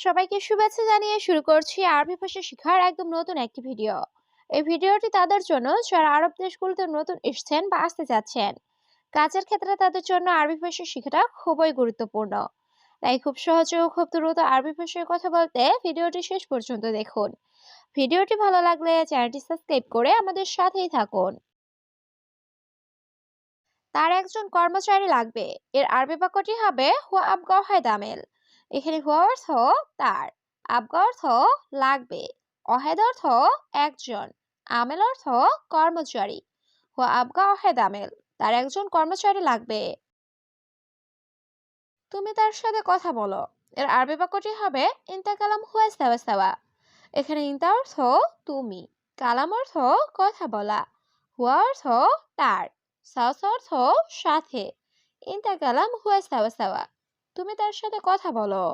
সবাইকে শুভেচ্ছা জানিয়ে শুরু করছি আরবি ভাষা শেখার একদম নতুন একটি ভিডিও। এই ভিডিওটি তাদের জন্য যারা আরব দেশগুলোতে নতুন এসেছেন বা আসতে যাচ্ছেন। কাজের ক্ষেত্রে তাদের জন্য আরবি ভাষা শেখাটা খুবই গুরুত্বপূর্ণ। তাই খুব সহজে ও খুব দ্রুত আরবি ভাষায় কথা বলতে ভিডিওটি শেষ পর্যন্ত দেখুন। ভিডিওটি ভালো লাগলে চ্যানেলটি সাবস্ক্রাইব করে আমাদের সাথেই থাকুন। তার একজন কর্মচারী লাগবে। এর আরবি বাক্যটি হবে হুয়া আবগাওয়াহে দামেল। এখানে হুয়া অর্থ তার, আবগা অর্থ লাগবে, অহেদ অর্থ একজন, আমেল অর্থ কর্মচারী। হুয়া আবগা অহেদ আমেল, তার একজন কর্মচারী লাগবে। তুমি তার সাথে কথা বলো। এর আরবি বাক্যটি হবে ইনতা কালাম হুয়া সাওয়া সাওয়া। এখানে ইনতা অর্থ তুমি, কালাম অর্থ কথা বলা, হুয়া অর্থ তার, সাওয়া অর্থ সাথে। ইনতা কালাম হুয়া সাওয়া সাওয়া, তুমি তার সাথে কথা বলো।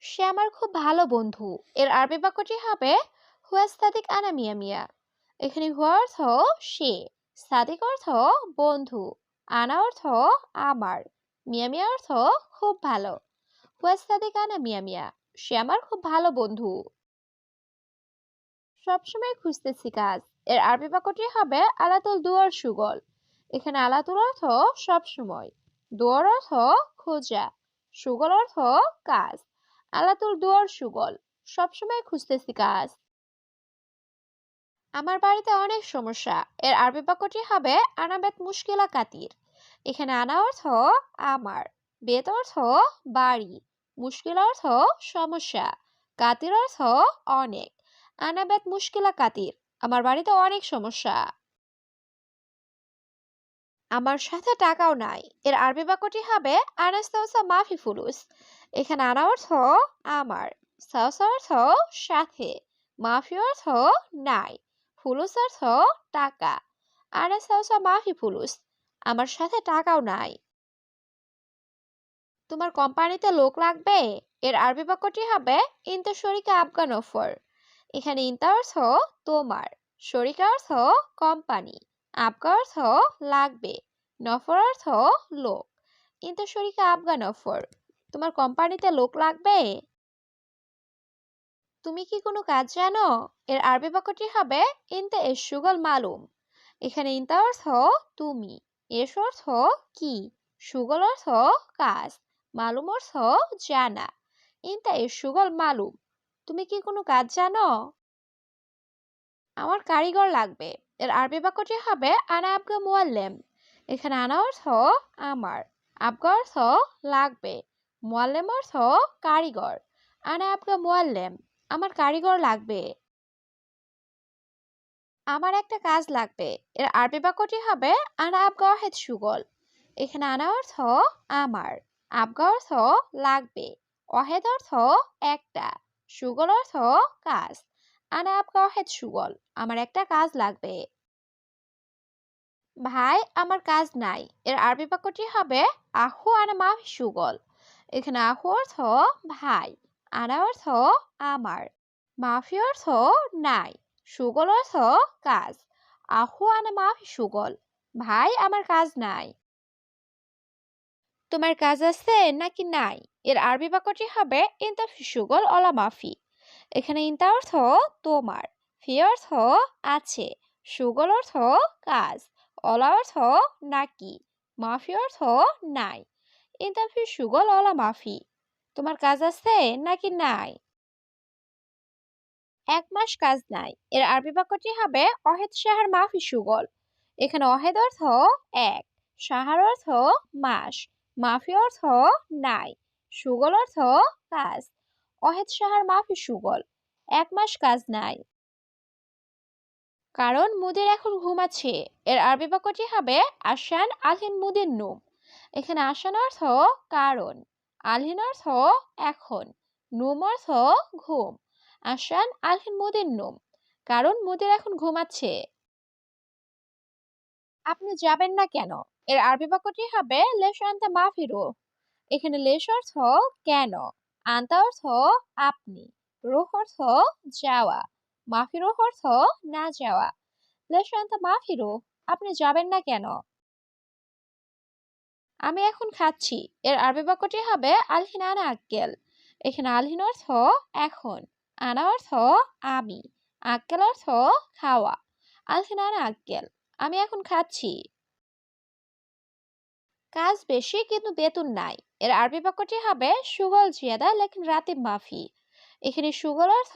সে আমার খুব ভালো বন্ধু। এর আরবি বাক্যটি হবে হুয়া সাদিক আনা মিয়া মিয়া। এখানে হুয়া অর্থ সে, সাদিক অর্থ বন্ধু, আনা অর্থ আমার, মিয়া মিয়া অর্থ খুব ভালো। হুয়া সাদিক আনা মিয়া মিয়া, সে আমার খুব ভালো বন্ধু। সবসময় খুঁজতেছি কাজ। এর আরবি বাক্যটি হবে আলাতুল দুয়ার সুগল। এখানে আলাতুল অর্থ সবসময়, দুয়ার অর্থ খোঁজা, সুগল অর্থ কাজ। আলাতুল দুয়ার সুগল, সবসময় খুঁজতেছি কাজ। আমার বাড়িতে অনেক সমস্যা। এর আরবি বাক্যটি হবে আনাবেত মুশকিলা কাতির। এখানে আনা অর্থ আমার, বেত অর্থ বাড়ি, মুশকিল অর্থ সমস্যা, কাতির অর্থ অনেক। আনাবেত মুশকিলা কাতির, আমার বাড়িতে অনেক সমস্যা। আমার সাথে টাকাও নাই। এর আরবি বাক্যটি হবে আনাস্তাউসা মাফি ফুলুস। এখানে আনা অর্থ আমার, সাউসা অর্থ সাথে, মাফি অর্থ নাই, ফুলুস অর্থ টাকা। আনাস্তাউসা মাফি ফুলুস, আমার সাথে টাকাও নাই। তোমার কোম্পানিতে লোক লাগবে। এর আরবি বাক্যটি হবে ইনতা শরিকা আফগান অফার। এখানে ইনতা অর্থ তোমার, শরিকা অর্থ কোম্পানি, আবগা অর্থ লাগবে, নফর অর্থ লোক। ইনতা শরিকা আফগান অফার, তোমার কোম্পানিতে লোক লাগবে। তুমি কি কোনো কাজ জানো। এর আরবি বাক্যটি হবে ইনতা এস সুগল মালুম। এখানে ইনতা অর্থ তুমি, এস অর্থ কি, সুগল অর্থ কাজ, মালুম অর্থ জানা। ইনতা এস সুগল মালুম, তুমি কি কোনো কাজ জানো। আমার কারিগর লাগবে। এর আরবি বাক্যটি হবে আনা আবগা মুআল্লেম। এখানে আনা অর্থ আমার, আবগা অর্থ লাগবে, মুআল্লেম অর্থ কারিগর। আনা আবগা মুআল্লেম, আমার কারিগর লাগবে। আমার একটা কাজ লাগবে। এর আরবি বাক্যটি হবে আনা আবগা ওয়াহেদ সুগল। এখানে আনা অর্থ আমার, আবগা অর্থ লাগবে, ওয়াহেদ অর্থ একটা, সুগল অর্থ কাজ। আনা আবগা ওয়াহেদ সুগল, আমার একটা কাজ লাগবে। ভাই আমার কাজ নাই। এর আরবি বাক্যটি হবে আহু আনা মাফি সুগল। এখানে আহু অর্থ ভাই, আনা অর্থ আমার, মাফি অর্থ নাই, সুগল অর্থ কাজ। আহু আনা মাফি সুগল, ভাই আমার কাজ নাই। তোমার কাজ আছে নাকি নাই। এর আরবি বাক্যটি হবে ইনতা ফি সুগল অলা মাফি। এখানে ইনতা অর্থ তোমার, ফি অর্থ আছে, সুগল অর্থ কাজ, অলা অর্থ নাকি, মাফি অর্থ নাই। ইনতা ফি সুগল অলা মাফি, তোমার কাজ আছে নাকি নাই। 1 মাস কাজ নাই। এর আরবি বাক্যটি হবে অহেদ শাহর মাফি সুগল। এখানে অহেদ অর্থ এক, শাহর অর্থ মাস, মাফি অর্থ নাই, সুগল অর্থ কাজ। অহেদ শাহর মাফি সুগল, 1 মাস কাজ নাই। কারণ মুদির এখন ঘুমাচ্ছে। এর আরবি বাক্যটি হবে আশান আলহিন মুদির নুম। এখানে আশান অর্থ কারণ, আলহিন অর্থ এখন, নুম অর্থ ঘুম। আশান আলহিন মুদির নুম, কারণ মুদির এখন ঘুমাচ্ছে। আপনি যাবেন না কেন। এর আরবি বাক্যটি হবে লেশ আনতা মাফিরো। এখানে লেশ অর্থ কেন, আনতা অর্থ আপনি, রুহ অর্থ যাওয়া, মাফিরো অর্থ না যাওয়া। লেশ আনতা মাফিরো, আপনি যাবেন না কেন। আমি এখন খাচ্ছি। এর আরবি বাক্যটি হবে আলহিন আনা আক্কেল। এখানে আলহিন অর্থ এখন, আনা অর্থ আমি, আক্কেল অর্থ খাওয়া। আলহিন আনা আক্কেল, আমি এখন খাচ্ছি। কাজ বেশি কিন্তু বেতন নাই, এর আরবি বাক্যটি হবে শুগল জিয়াদা লেকিন রাতিব মাফি। এখানে শুগল অর্থ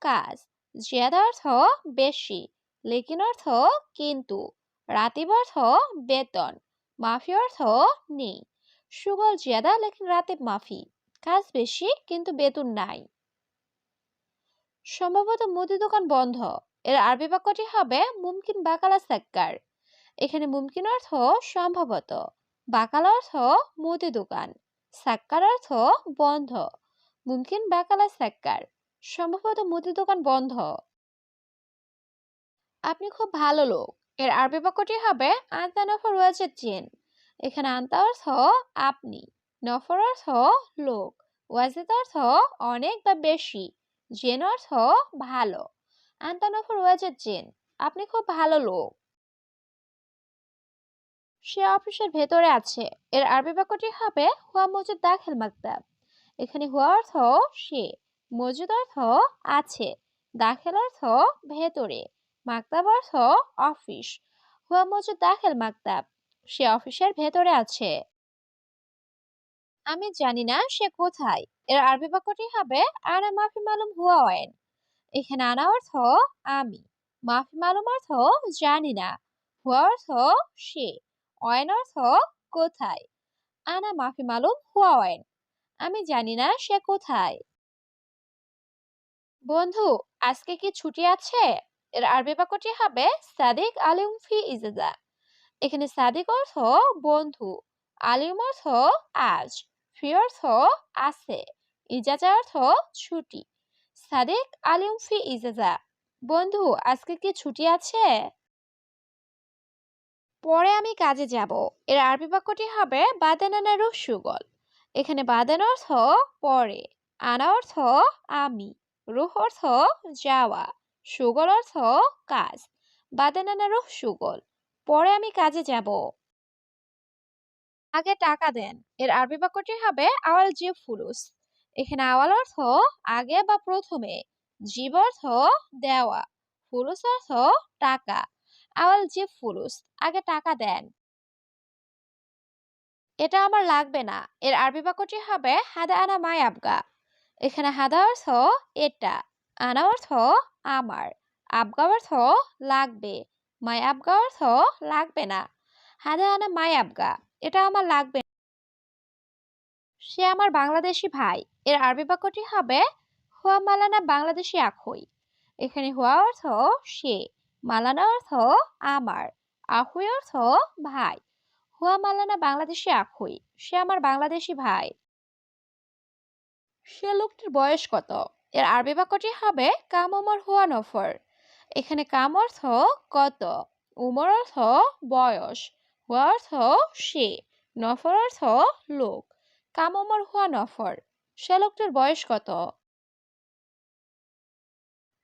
কাজ, জিয়াদা অর্থ বেশি, লেকিন অর্থ কিন্তু, রাতিব অর্থ বেতন, মাফি অর্থ নেই। শুগল জিয়াদা লেকিন রাতিব মাফি, কাজ বেশি কিন্তু বেতন নাই। সম্ভবত মুদি দোকান বন্ধ, এর আরবি বাক্যটি হবে মুমকিন বাকালা সাক্কার। এখানে মুমকিন অর্থ সম্ভবত, বাকাল অর্থ মুদি দোকান, সাক্কার অর্থ বন্ধ। মুমকিন বাকালা সাক্কার, সম্ভবত মুদি দোকান বন্ধ। আপনি খুব ভালো লোক, এর আরবি বাক্যটি হবে আনতা নফর ওয়াজেদ জিন। এখানে আনতা অর্থ আপনি, নফর অর্থ লোক, ওয়াজেদ অর্থ অনেক বা বেশি, জিন অর্থ ভালো। আনতা নফর ওয়াজেদ জিন, আপনি খুব ভালো লোক। সে অফিসের ভেতরে আছে, এর আরবি বাক্যটি হবে হুয়া মজুদ দাখিল মাকতাব। এখানে হুয়া অর্থ সে, মজুদ অর্থ আছে, দাখিল অর্থ ভেতরে, মাকতাব অর্থ অফিস। হুয়া মজুদ দাখিল মাকতাব, সে অফিসের ভেতরে আছে। আমি জানি না সে কোথায়, এর আরবি বাক্যটি হবে আনা মাফি মালুম হুয়া ওয়েন। এখানে আনা অর্থ আমি, মাফি মালুম অর্থ জানি না, হুয়া অর্থ সে, ওয়েন অর্থ কোথায়। আনা মাফি মালুম হুয়া ওয়েন, আমি জানি না সে কোথায়। বন্ধু, আজকে কি ছুটি আছে? এর আরবি বাক্যটি হবে সাদিক আলিম ফি ইজাজা। এখানে সাদিক অর্থ বন্ধু, আলিম অর্থ আজ, ফি অর্থ আছে, ইজাজা অর্থ ছুটি। সাদিক আলিম ফি ইজাজা, বন্ধু আজকে কি ছুটি আছে? পরে আমি কাজে যাব, এর আরবি বাক্যটি হবে বাদানানা রুহ সুগল। এখানে বাদান অর্থ পরে, আনা অর্থ আমি, রুহ অর্থ যাওয়া, সুগল অর্থ কাজ। বাদানানা রুহ সুগল, পরে আমি কাজে যাব। আগে টাকা দেন, এর আরবি বাক্যটি হবে আওয়াল জিব ফুলুস। এখানে আওয়াল অর্থ আগে বা প্রথমে, জিব অর্থ দেওয়া, ফুলুস অর্থ টাকা। আওয়াল জিব ফুলুস, আগে টাকা দেন। এটা আমার লাগবে না, এর আরবি বাক্যটি হবে হাদা আনা মাই আবগা। এখানে হাদা অর্থ এটা, আনা অর্থ আমার, আবগা অর্থ লাগবে, মাই আবগা অর্থ লাগবে না। হাদা আনা মাই আবগা, এটা আমার লাগবে না। সে আমার বাংলাদেশি ভাই, এর আরবি বাক্যটি হবে হুয়া মালানা বাংলাদেশি আখই। এখানে হুয়া অর্থ সে, মালানা অর্থ আমার, আখই অর্থ ভাই। হুয়া মালানা বাংলাদেশি আখই, সে আমার বাংলাদেশি ভাই। সে লোকটির বয়স কত? এর আরবি বাক্যটি হবে কাম ওমর হুয়া নফর। এখানে কাম অর্থ কত, উমর অর্থ বয়স, হুয়া অর্থ সে, নফর অর্থ লোক। কাম ওমর হুয়া নফর, সে লোকটির বয়স কত?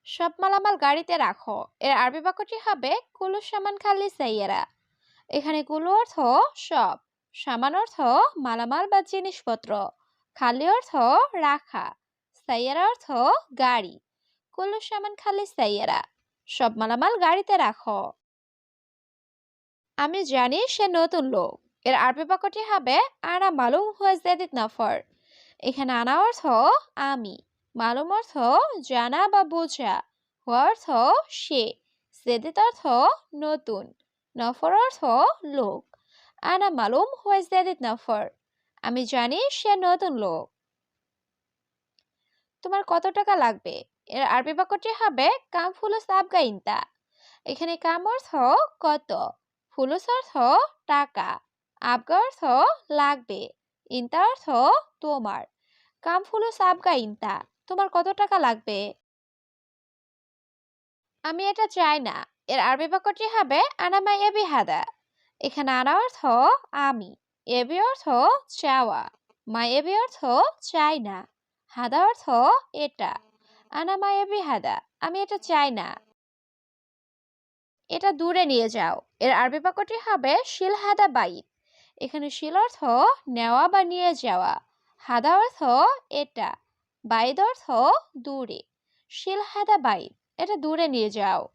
সব মালামাল গাড়িতে রাখো, এর আরবি বাক্যটি হবে কুলু সামান খালি সাইয়ারা। এখানে কুলু অর্থ সব, সামান অর্থ মালামাল বা জিনিসপত্র, খালি অর্থ রাখা, সাইয়ারা অর্থ গাড়ি। কুল্লু সামান খালি সাইয়ারা, সব মালামাল গাড়িতে রাখো। আমি জানি সে নতুন লোক, এর আরবি বাক্যটি হবে আনা মালুম হুয়া জাদিদ নাফর। এখানে আনা অর্থ আমি, মালুম অর্থ জানা বা বোঝা, হুয়া অর্থ সে, জাদিদ অর্থ নতুন, নফর অর্থ লোক। আনা মালুম হুয়া জাদিদ নাফর, আমি জানি সে নতুন লোক। তোমার কত টাকা লাগবে? এর আরবি বাক্যটি হবে কাম ফুলুস আবগা ইনতা। এখানে কাম অর্থ কত, ফুলুস অর্থ টাকা, আবগা অর্থ লাগবে, ইনতা অর্থ তোমার। কাম ফুলুস আবগা ইনতা, তোমার কত টাকা লাগবে? আমি এটা চাই না, এর আরবি বাক্যটি হবে আনা মাই এবি হাদা। এখানে আনা অর্থ আমি, এবি অর্থ চাওয়া, মাই এবি অর্থ চাই না, হাদা অর্থ এটা। আনা মাই এবি হাদা, আমি এটা চাই না। এটা দূরে নিয়ে যাও, এর আরবি বাক্যটি হবে শিল হাদা বাইত। এখানে শিল অর্থ নেওয়া বা নিয়ে যাওয়া, হাদা অর্থ এটা, বাইদ অর্থ দূরে। শিল হাদা বাইদ, এটা দূরে নিয়ে যাও।